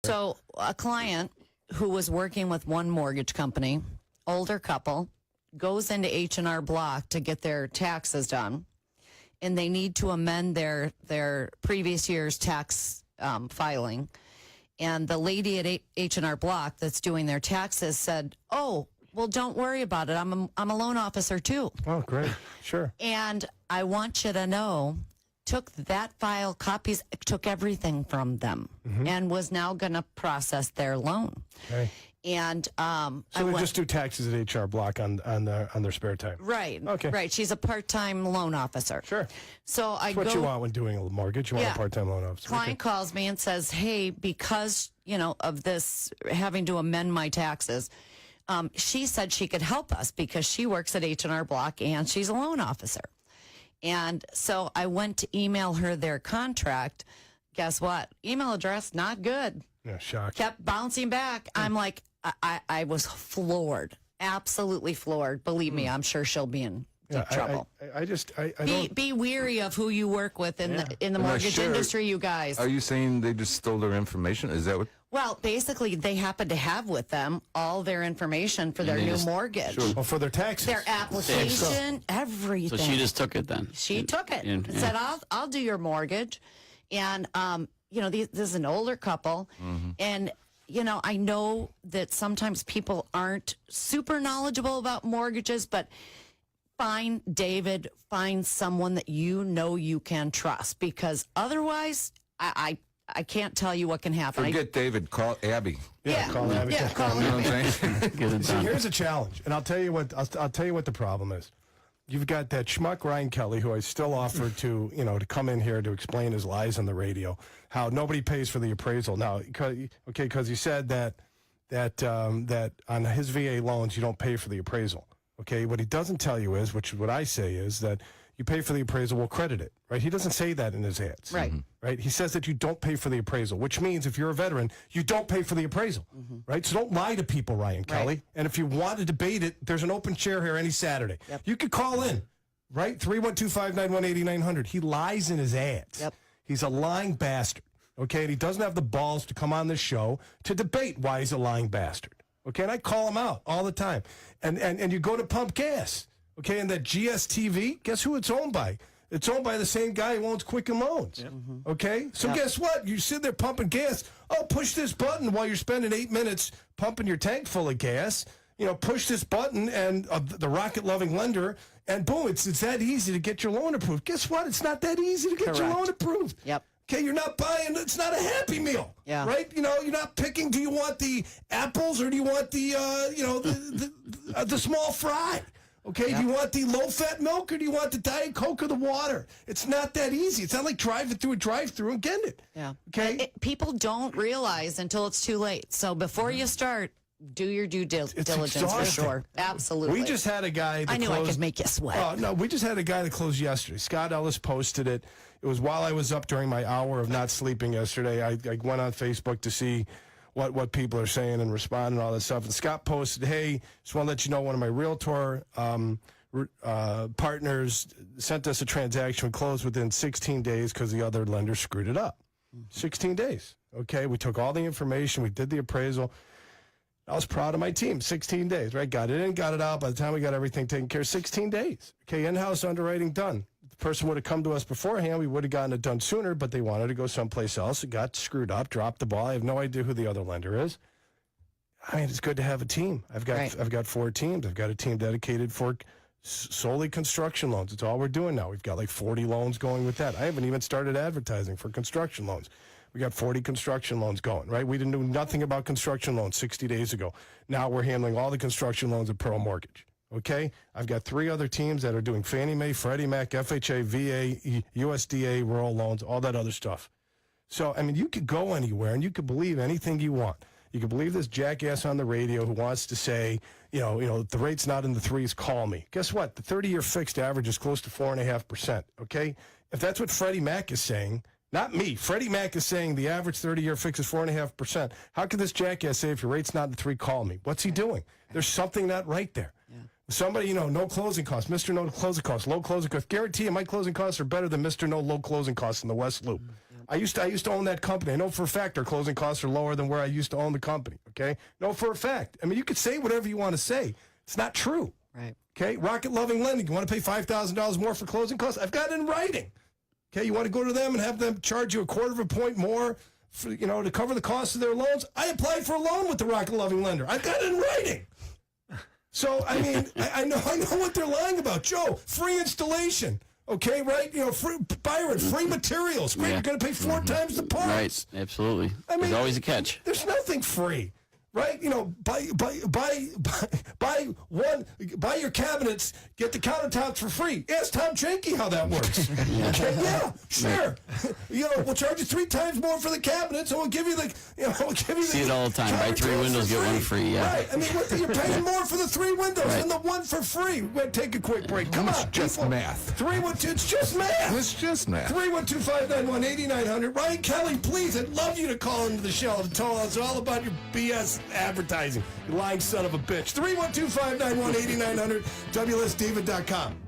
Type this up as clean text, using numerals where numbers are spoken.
So a client who was working with one mortgage company, older couple, goes into H&R Block to get their taxes done, and they need to amend their previous year's tax filing. And the lady at H&R Block that's doing their taxes said, "Oh, well, don't worry about it. I'm a loan officer too." Oh, great. Sure. And I want you to know, took that file, copies, took everything from them, and was now going to process their loan. Okay. And So they just do taxes at HR Block on their spare time. right, Okay. right. She's a part-time loan officer. Sure. So I That's what go. you want when doing a mortgage. You want Yeah. a part-time loan officer. Client calls me and says, "Hey, because of this having to amend my taxes." She said she could help us because she works at H&R Block and she's a loan officer. And so I went to email her their contract. Guess what? Email address, not good. Yeah, shock. Kept bouncing back. I'm like, I was floored. Absolutely floored. Believe me, I'm sure she'll be in deep trouble. I don't. Be weary of who you work with in the mortgage industry, you guys. Are you saying they just stole their information? Is that what? Well, basically, they happen to have with them all their information for their new mortgage, Well, for their taxes. their application, everything. So she just took it then. She took it. Said, "I'll do your mortgage," and this is an older couple, and I know that sometimes people aren't super knowledgeable about mortgages, but find someone that you can trust, because otherwise, I can't tell you what can happen. Forget David. Call Abby. Call Abby. Yeah, call You know what Abby. I'm saying? Get it See, done. here's a challenge, and I'll tell you what. I'll tell you what the problem is. You've got that schmuck Ryan Kelly, who I still offered to come in here to explain his lies on the radio, how nobody pays for the appraisal now. Because he said that on his VA loans you don't pay for the appraisal. Okay, what he doesn't tell you is, which is what I say, is that you pay for the appraisal, we'll credit it. Right? He doesn't say that in his ads. Right. Right? He says that you don't pay for the appraisal, which means if you're a veteran, you don't pay for the appraisal. Right? So don't lie to people, Ryan Kelly. And if you want to debate it, there's an open chair here any Saturday. Yep. You could call in, right? 312-591-8900. He lies in his ads. Yep. He's a lying bastard. Okay? And he doesn't have the balls to come on this show to debate why he's a lying bastard. Okay? And I call him out all the time. And you go to pump gas. Okay? And that GSTV, guess who it's owned by? It's owned by the same guy who owns Quicken Loans. Yep. Okay? So guess what? You sit there pumping gas. Oh, push this button while you're spending 8 minutes pumping your tank full of gas. Push this button and the rocket-loving lender, and boom, it's that easy to get your loan approved. Guess what? It's not that easy to get your loan approved. Yep. Okay, you're not buying, it's not a Happy Meal. Yeah. Right? You're not picking, do you want the apples or do you want the, the small fry? Okay, do you want the low-fat milk or do you want the Diet Coke or the water? It's not that easy. It's not like driving through a drive-through and getting it. Yeah. Okay? People don't realize until it's too late. So before you start, do your due diligence for exhausting. sure. Absolutely. We just had a guy that I knew I closed- could make you sweat. Oh, no, we just had a guy that closed yesterday. Scott Ellis posted it. It was while I was up during my hour of not sleeping yesterday. I went on Facebook to see what people are saying and respond and all that stuff. And Scott posted, "Hey, just want to let you know one of my realtor partners sent us a transaction. We closed within 16 days because the other lender screwed it up. 16 days. Okay, we took all the information. We did the appraisal. I was proud of my team. 16 days, right? Got it in, got it out. By the time we got everything taken care of, 16 days. Okay, in-house underwriting done. If the person would have come to us beforehand, we would have gotten it done sooner, but they wanted to go someplace else. It got screwed up, dropped the ball. I have no idea who the other lender is. I mean, it's good to have a team. I've got 4 teams. I've got a team dedicated for solely construction loans. It's all we're doing now. We've got like 40 loans going with that. I haven't even started advertising for construction loans. We got 40 construction loans going, right? We didn't know nothing about construction loans 60 days ago. Now we're handling all the construction loans at Pearl Mortgage, okay? I've got 3 other teams that are doing Fannie Mae, Freddie Mac, FHA, VA, USDA, rural loans, all that other stuff. So, I mean, you could go anywhere and you could believe anything you want. You can believe this jackass on the radio who wants to say, if the rate's not in the 3s, call me. Guess what? The 30-year fixed average is close to 4.5%, okay? If that's what Freddie Mac is saying, not me. Freddie Mac is saying the average 30-year fix is 4.5%. How could this jackass say if your rate's not in the 3, call me? What's he doing? There's something not right there. Yeah. Somebody, no closing costs. Mr. No closing costs. Low closing costs. Guarantee you my closing costs are better than Mr. No low closing costs in the West Loop. I used to own that company. I know for a fact our closing costs are lower than where I used to own the company. Okay, no, for a fact. I mean, you could say whatever you want to say. It's not true. Right. Okay, Rocket Loving Lending. You want to pay $5,000 more for closing costs? I've got it in writing. Okay, you want to go to them and have them charge you a quarter of a point more, for, to cover the cost of their loans? I applied for a loan with the Rocket Loving Lender. I've got it in writing. So I mean, I know what they're lying about. Joe, free installation. Okay, right? Free, Byron, free materials. Great, you're going to pay 4 times the parts. Right, absolutely. I mean, there's always a catch. There's nothing free, right? Buy your cabinets, get the countertops for free. Ask Tom Jenke how that works. Okay, yeah, sure. We'll charge you 3 times more for the cabinets, and we'll give you See it all the time. Buy 3 windows, get 1 free. Yeah. Right. I mean, you're paying more for the 3 windows than the 1 for free. We're going to take a quick break. Come on, just people. math. 312. It's just math. It's just math. 312-591-8900. Ryan Kelly, please, I'd love you to call into the show and tell us all about your BS advertising. You lying son of a bitch. 312-591-8900. WLSDavid.com.